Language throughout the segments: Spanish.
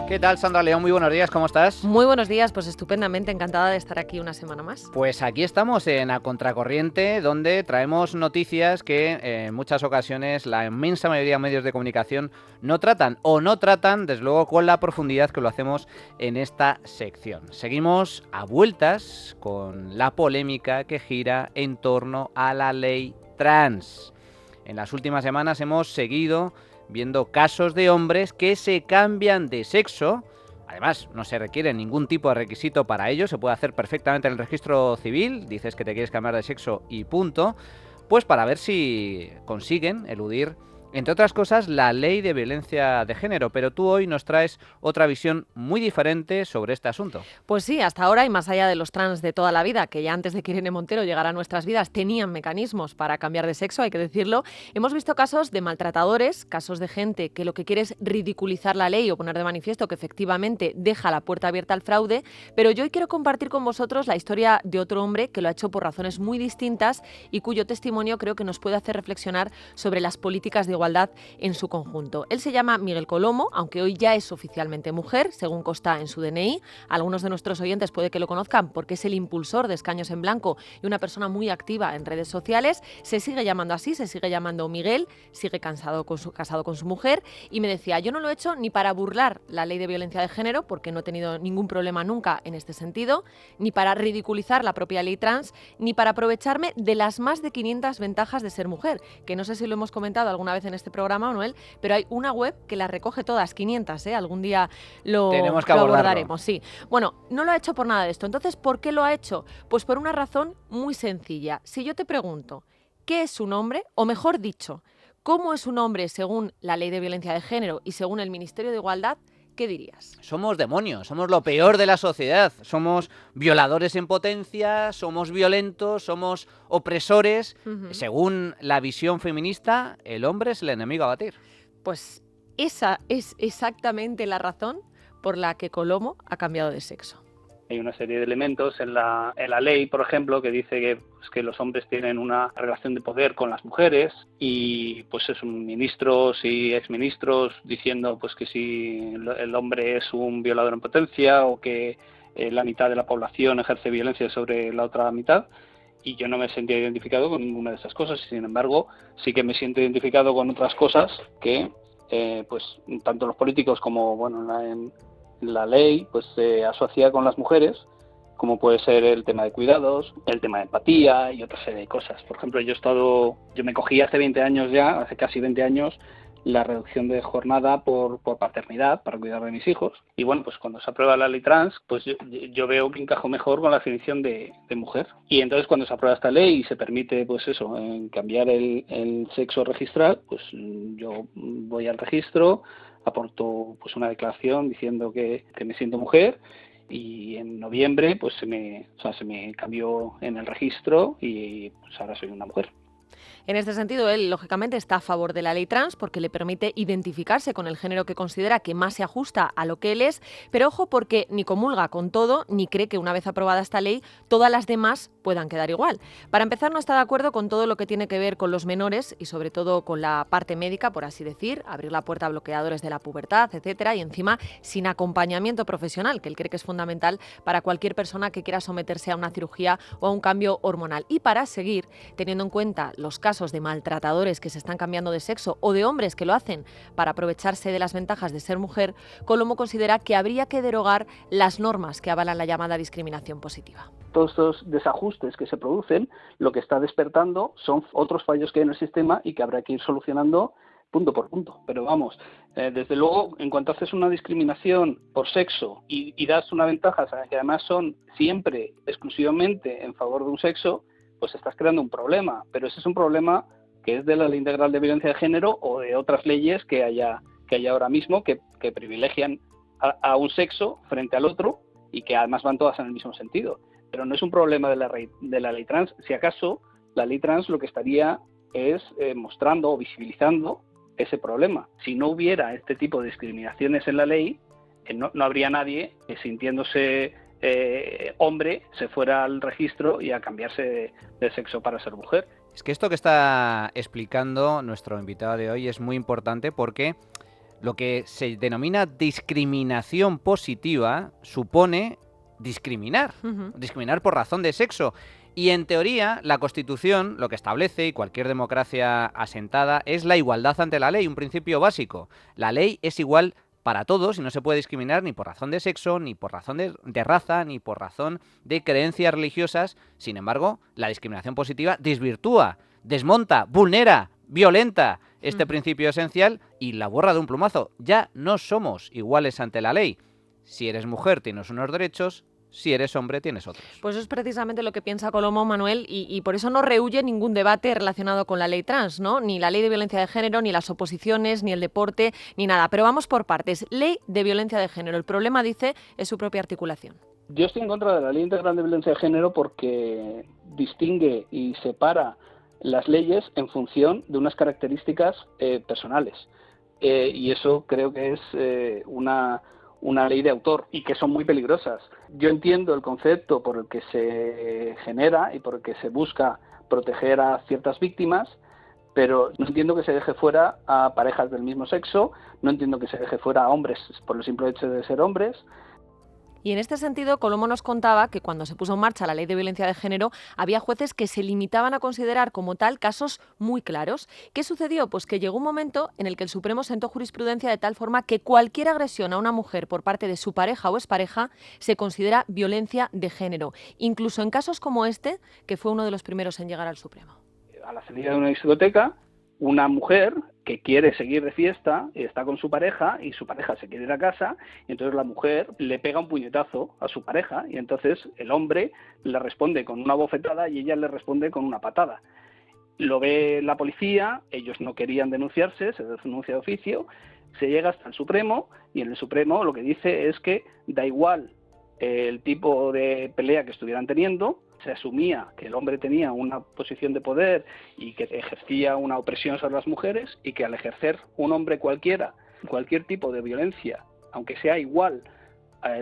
¿Qué tal, Sandra León? Muy buenos días, ¿cómo estás? Muy buenos días, pues estupendamente, encantada de estar aquí una semana más. Pues aquí estamos en A Contracorriente, donde traemos noticias que en muchas ocasiones la inmensa mayoría de medios de comunicación no tratan, desde luego, con la profundidad que lo hacemos en esta sección. Seguimos a vueltas con la polémica que gira en torno a la ley trans. En las últimas semanas hemos seguido viendo casos de hombres que se cambian de sexo. Además, no se requiere ningún tipo de requisito para ello, se puede hacer perfectamente en el registro civil, dices que te quieres cambiar de sexo y punto, pues para ver si consiguen eludir, entre otras cosas, la ley de violencia de género. Pero tú hoy nos traes otra visión muy diferente sobre este asunto. Pues sí, hasta ahora y más allá de los trans de toda la vida, que ya antes de que Irene Montero llegara a nuestras vidas tenían mecanismos para cambiar de sexo, hay que decirlo, hemos visto casos de maltratadores, casos de gente que lo que quiere es ridiculizar la ley o poner de manifiesto que efectivamente deja la puerta abierta al fraude, pero yo hoy quiero compartir con vosotros la historia de otro hombre que lo ha hecho por razones muy distintas y cuyo testimonio creo que nos puede hacer reflexionar sobre las políticas de igualdad en su conjunto. Él se llama Miguel Colomo, aunque hoy ya es oficialmente mujer, según consta en su DNI. Algunos de nuestros oyentes puede que lo conozcan porque es el impulsor de Escaños en Blanco y una persona muy activa en redes sociales. Se sigue llamando así, se sigue llamando Miguel, sigue casado con su mujer, y me decía, yo no lo he hecho ni para burlar la ley de violencia de género, porque no he tenido ningún problema nunca en este sentido, ni para ridiculizar la propia ley trans, ni para aprovecharme de las más de 500 ventajas de ser mujer, que no sé si lo hemos comentado alguna vez en este programa, Manuel, pero hay una web que las recoge todas, 500, ¿eh? Algún día Tenemos que lo abordarlo. abordaremos, sí. Bueno, no lo ha hecho por nada de esto. Entonces, ¿por qué lo ha hecho? Pues por una razón muy sencilla. Si yo te pregunto, ¿qué es un hombre? O mejor dicho, ¿cómo es un hombre según la ley de violencia de género y según el Ministerio de Igualdad? ¿Qué dirías? Somos demonios, somos lo peor de la sociedad, somos violadores en potencia, somos violentos, somos opresores. Según la visión feminista, el hombre es el enemigo a batir. Pues esa es exactamente la razón por la que Colomo ha cambiado de sexo. Hay una serie de elementos en la ley, por ejemplo, que dice que los hombres tienen una relación de poder con las mujeres y pues son ministros y exministros diciendo pues que si el hombre es un violador en potencia o que la mitad de la población ejerce violencia sobre la otra mitad. Y yo no me sentía identificado con ninguna de esas cosas. Sin embargo, sí que me siento identificado con otras cosas que pues tanto los políticos como en la ley pues se asocia con las mujeres, como puede ser el tema de cuidados, el tema de empatía y otra serie de cosas. Por ejemplo, yo me cogí hace casi 20 años, la reducción de jornada por paternidad para cuidar de mis hijos. Y bueno, pues cuando se aprueba la ley trans, pues yo veo que encajo mejor con la definición de mujer. Y entonces cuando se aprueba esta ley y se permite pues cambiar el sexo registral, pues yo voy al registro, aporto pues una declaración diciendo que me siento mujer, y en noviembre pues se me cambió en el registro y pues ahora soy una mujer. En este sentido, él, lógicamente, está a favor de la ley trans porque le permite identificarse con el género que considera que más se ajusta a lo que él es, pero ojo, porque ni comulga con todo, ni cree que una vez aprobada esta ley, todas las demás puedan quedar igual. Para empezar, no está de acuerdo con todo lo que tiene que ver con los menores y sobre todo con la parte médica, por así decir, abrir la puerta a bloqueadores de la pubertad, etcétera, y encima sin acompañamiento profesional, que él cree que es fundamental para cualquier persona que quiera someterse a una cirugía o a un cambio hormonal. Y para seguir teniendo en cuenta los casos de maltratadores que se están cambiando de sexo o de hombres que lo hacen para aprovecharse de las ventajas de ser mujer, Colomo considera que habría que derogar las normas que avalan la llamada discriminación positiva. Todos estos desajustes que se producen, lo que está despertando son otros fallos que hay en el sistema y que habrá que ir solucionando punto por punto. Pero vamos, desde luego, en cuanto haces una discriminación por sexo y das una ventaja, que además son siempre exclusivamente en favor de un sexo, pues estás creando un problema. Pero ese es un problema que es de la Ley Integral de Violencia de Género o de otras leyes que haya ahora mismo que privilegian a un sexo frente al otro y que además van todas en el mismo sentido. Pero no es un problema de la ley trans. Si acaso, la ley trans lo que estaría es mostrando o visibilizando ese problema. Si no hubiera este tipo de discriminaciones en la ley, no habría nadie que sintiéndose hombre se fuera al registro y a cambiarse de sexo para ser mujer. Es que esto que está explicando nuestro invitado de hoy es muy importante porque Lo que se denomina discriminación positiva supone discriminar, discriminar por razón de sexo. Y en teoría, la Constitución lo que establece, y cualquier democracia asentada, es la igualdad ante la ley, un principio básico. La ley es igual para todos y no se puede discriminar ni por razón de sexo, ni por razón de raza, ni por razón de creencias religiosas. Sin embargo, la discriminación positiva desvirtúa, desmonta, vulnera, violenta este principio esencial y la borra de un plumazo. Ya no somos iguales ante la ley. Si eres mujer tienes unos derechos, si eres hombre tienes otros. Pues eso es precisamente lo que piensa Colomo, Manuel, y por eso no rehúye ningún debate relacionado con la ley trans, ¿no? Ni la ley de violencia de género, ni las oposiciones, ni el deporte, ni nada. Pero vamos por partes. Ley de violencia de género. El problema, dice, es su propia articulación. Yo estoy en contra de la Ley Integral de Violencia de Género porque distingue y separa las leyes en función de unas características personales. Y eso creo que es una ley de autor y que son muy peligrosas. Yo entiendo el concepto por el que se genera y por el que se busca proteger a ciertas víctimas, pero no entiendo que se deje fuera a parejas del mismo sexo, no entiendo que se deje fuera a hombres por el simple hecho de ser hombres. Y en este sentido, Colomo nos contaba que cuando se puso en marcha la ley de violencia de género, había jueces que se limitaban a considerar como tal casos muy claros. ¿Qué sucedió? Pues que llegó un momento en el que el Supremo sentó jurisprudencia de tal forma que cualquier agresión a una mujer por parte de su pareja o expareja se considera violencia de género, incluso en casos como este, que fue uno de los primeros en llegar al Supremo. A la salida de una discoteca, una mujer que quiere seguir de fiesta está con su pareja y su pareja se quiere ir a casa y entonces la mujer le pega un puñetazo a su pareja y entonces el hombre le responde con una bofetada y ella le responde con una patada. Lo ve la policía, ellos no querían denunciarse, se denuncia de oficio, se llega hasta el Supremo y en el Supremo lo que dice es que da igual el tipo de pelea que estuvieran teniendo, se asumía que el hombre tenía una posición de poder y que ejercía una opresión sobre las mujeres y que al ejercer un hombre cualquier tipo de violencia, aunque sea igual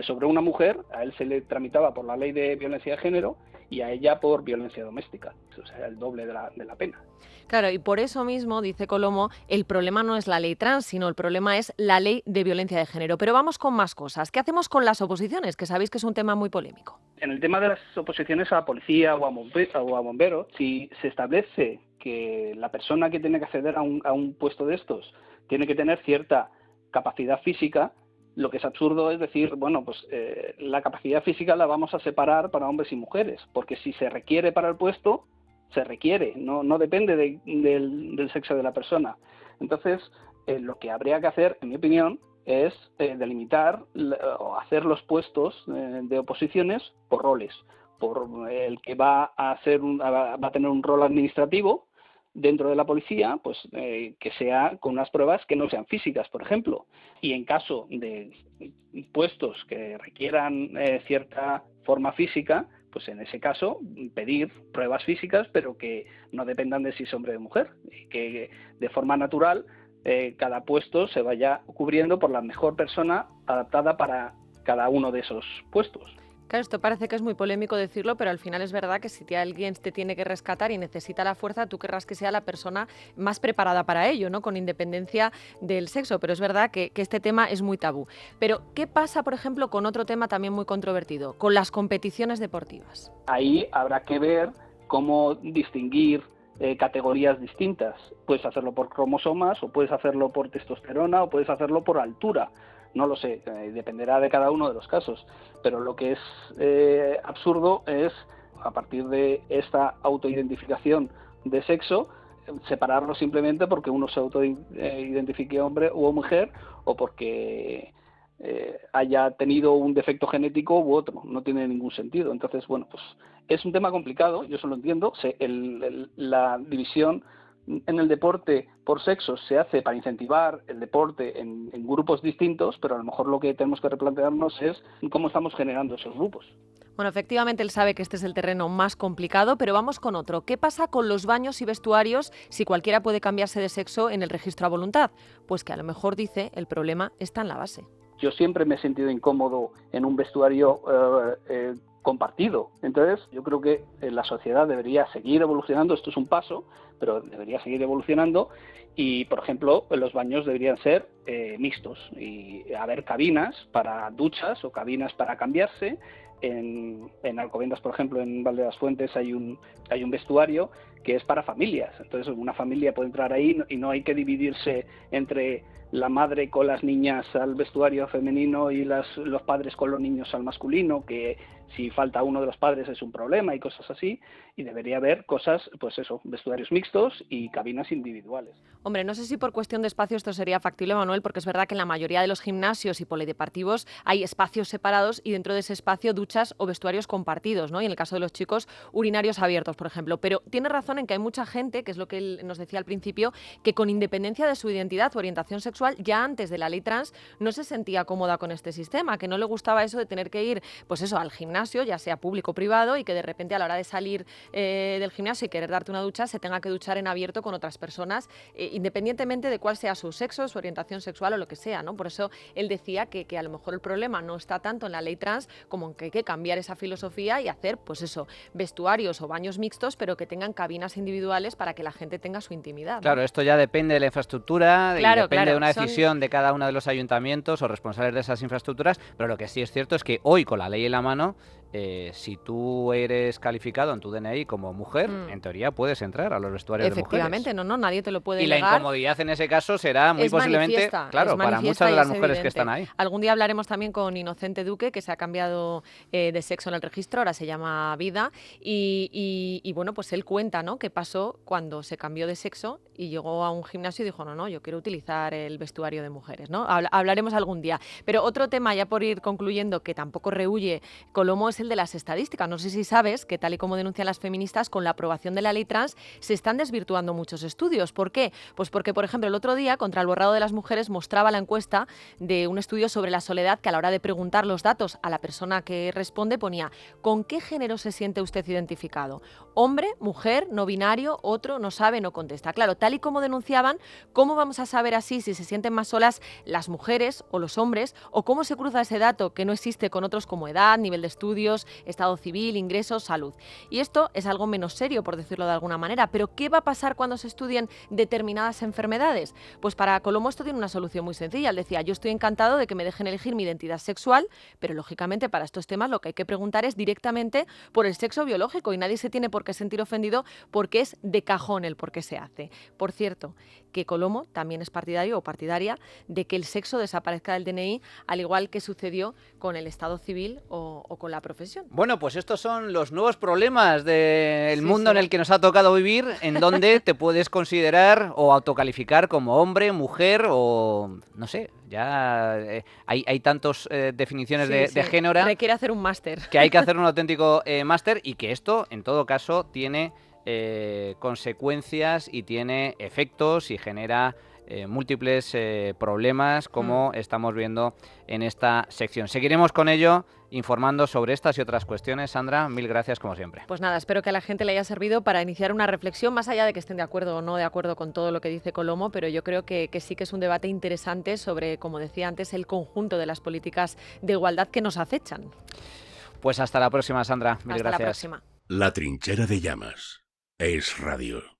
sobre una mujer, a él se le tramitaba por la ley de violencia de género y a ella por violencia doméstica. Eso sería el doble de la pena. Claro, y por eso mismo, dice Colomo, el problema no es la ley trans, sino el problema es la ley de violencia de género. Pero vamos con más cosas. ¿Qué hacemos con las oposiciones? Que sabéis que es un tema muy polémico. En el tema de las oposiciones a policía o a bomberos, si se establece que la persona que tiene que acceder a un puesto de estos tiene que tener cierta capacidad física, lo que es absurdo es decir, bueno, pues la capacidad física la vamos a separar para hombres y mujeres, porque si se requiere para el puesto, se requiere, no depende del sexo de la persona. Entonces, lo que habría que hacer, en mi opinión, es delimitar o hacer los puestos de oposiciones por roles, por el que va a tener un rol administrativo dentro de la policía, pues que sea con unas pruebas que no sean físicas, por ejemplo. Y en caso de puestos que requieran cierta forma física, pues en ese caso pedir pruebas físicas, pero que no dependan de si es hombre o mujer, y que de forma natural cada puesto se vaya cubriendo por la mejor persona adaptada para cada uno de esos puestos. Claro, esto parece que es muy polémico decirlo, pero al final es verdad que si alguien te tiene que rescatar y necesita la fuerza, tú querrás que sea la persona más preparada para ello, ¿no? Con independencia del sexo. Pero es verdad que este tema es muy tabú. Pero, ¿qué pasa, por ejemplo, con otro tema también muy controvertido? Con las competiciones deportivas. Ahí habrá que ver cómo distinguir categorías distintas. Puedes hacerlo por cromosomas, o puedes hacerlo por testosterona, o puedes hacerlo por altura. No lo sé, dependerá de cada uno de los casos. Pero lo que es absurdo es, a partir de esta autoidentificación de sexo, separarlo simplemente porque uno se autoidentifique hombre o mujer o porque haya tenido un defecto genético u otro. No tiene ningún sentido. Entonces, bueno, pues es un tema complicado, yo eso lo entiendo. La división en el deporte por sexos se hace para incentivar el deporte en grupos distintos, pero a lo mejor lo que tenemos que replantearnos es cómo estamos generando esos grupos. Bueno, efectivamente él sabe que este es el terreno más complicado, pero vamos con otro. ¿Qué pasa con los baños y vestuarios si cualquiera puede cambiarse de sexo en el registro a voluntad? Pues que a lo mejor, dice, el problema está en la base. Yo siempre me he sentido incómodo en un vestuario compartido. Entonces, yo creo que la sociedad debería seguir evolucionando, esto es un paso, pero debería seguir evolucionando y, por ejemplo, los baños deberían ser mixtos y haber cabinas para duchas o cabinas para cambiarse. En Alcobendas, por ejemplo, en Val de las Fuentes hay un vestuario que es para familias. Entonces, una familia puede entrar ahí y no hay que dividirse entre la madre con las niñas al vestuario femenino y los padres con los niños al masculino, que si falta uno de los padres es un problema y cosas así, y debería haber cosas, pues eso, vestuarios mixtos y cabinas individuales. Hombre, no sé si por cuestión de espacio esto sería factible, Manuel, porque es verdad que en la mayoría de los gimnasios y polideportivos hay espacios separados y dentro de ese espacio duchas o vestuarios compartidos, ¿no? Y en el caso de los chicos, urinarios abiertos, por ejemplo. Pero tiene razón en que hay mucha gente, que es lo que él nos decía al principio, que con independencia de su identidad o orientación sexual, ya antes de la ley trans no se sentía cómoda con este sistema, que no le gustaba eso de tener que ir, pues eso, al gimnasio, ya sea público o privado, y que de repente a la hora de salir del gimnasio y querer darte una ducha, se tenga que duchar en abierto con otras personas, independientemente de cuál sea su sexo, su orientación sexual o lo que sea, ¿no? Por eso él decía que a lo mejor el problema no está tanto en la ley trans como en que hay que cambiar esa filosofía y hacer, pues eso, vestuarios o baños mixtos, pero que tengan cabinas individuales para que la gente tenga su intimidad, ¿no? Claro, esto ya depende de la infraestructura, Claro, depende de una decisión de cada uno de los ayuntamientos o responsables de esas infraestructuras, pero lo que sí es cierto es que hoy, con la ley en la mano, si tú eres calificado en tu DNI como mujer, en teoría puedes entrar a los vestuarios de mujeres. Efectivamente, no, nadie te lo puede Y negar. la incomodidad en ese caso será muy posiblemente, claro, para muchas de las mujeres que están ahí. Algún día hablaremos también con Inocente Duque, que se ha cambiado de sexo en el registro, ahora se llama Vida, y bueno, pues él cuenta, ¿no?, qué pasó cuando se cambió de sexo y llegó a un gimnasio y dijo, no, yo quiero utilizar el vestuario de mujeres, ¿no? Hablaremos algún día. Pero otro tema, ya por ir concluyendo, que tampoco rehúye Colomo, es el de las estadísticas. No sé si sabes que, tal y como denuncian las feministas, con la aprobación de la ley trans se están desvirtuando muchos estudios. ¿Por qué? Pues porque, por ejemplo, el otro día, Contra el borrado de las mujeres mostraba la encuesta de un estudio sobre la soledad, que a la hora de preguntar los datos a la persona que responde ponía: ¿con qué género se siente usted identificado? Hombre, mujer, no binario, otro, no sabe, no contesta. Claro, tal y como denunciaban, ¿cómo vamos a saber así si se sienten más solas las mujeres o los hombres? ¿O cómo se cruza ese dato que no existe con otros como edad, nivel de estudios, estado civil, ingresos, salud? Y esto es algo menos serio, por decirlo de alguna manera. Pero ¿qué va a pasar cuando se estudien determinadas enfermedades? Pues para Colomo esto tiene una solución muy sencilla. Él decía: yo estoy encantado de que me dejen elegir mi identidad sexual, pero lógicamente para estos temas lo que hay que preguntar es directamente por el sexo biológico, y nadie se tiene por qué sentir ofendido porque es de cajón el por qué se hace. Por cierto, que Colomo también es partidario o partidaria de que el sexo desaparezca del DNI, al igual que sucedió con el estado civil o con la profesión. Bueno, pues estos son los nuevos problemas del mundo en el que nos ha tocado vivir, en donde te puedes considerar o autocalificar como hombre, mujer o no sé, ya hay tantas definiciones de género. Requiere hacer un máster. Que hay que hacer un auténtico máster, y que esto, en todo caso, tiene consecuencias y tiene efectos y genera múltiples problemas, como estamos viendo en esta sección. Seguiremos con ello, informando sobre estas y otras cuestiones. Sandra, mil gracias como siempre. Pues nada, espero que a la gente le haya servido para iniciar una reflexión, más allá de que estén de acuerdo o no de acuerdo con todo lo que dice Colomo, pero yo creo que sí que es un debate interesante sobre, como decía antes, el conjunto de las políticas de igualdad que nos acechan. Pues hasta la próxima, Sandra. Mil gracias. Hasta la próxima. La trinchera de llamas. Es radio.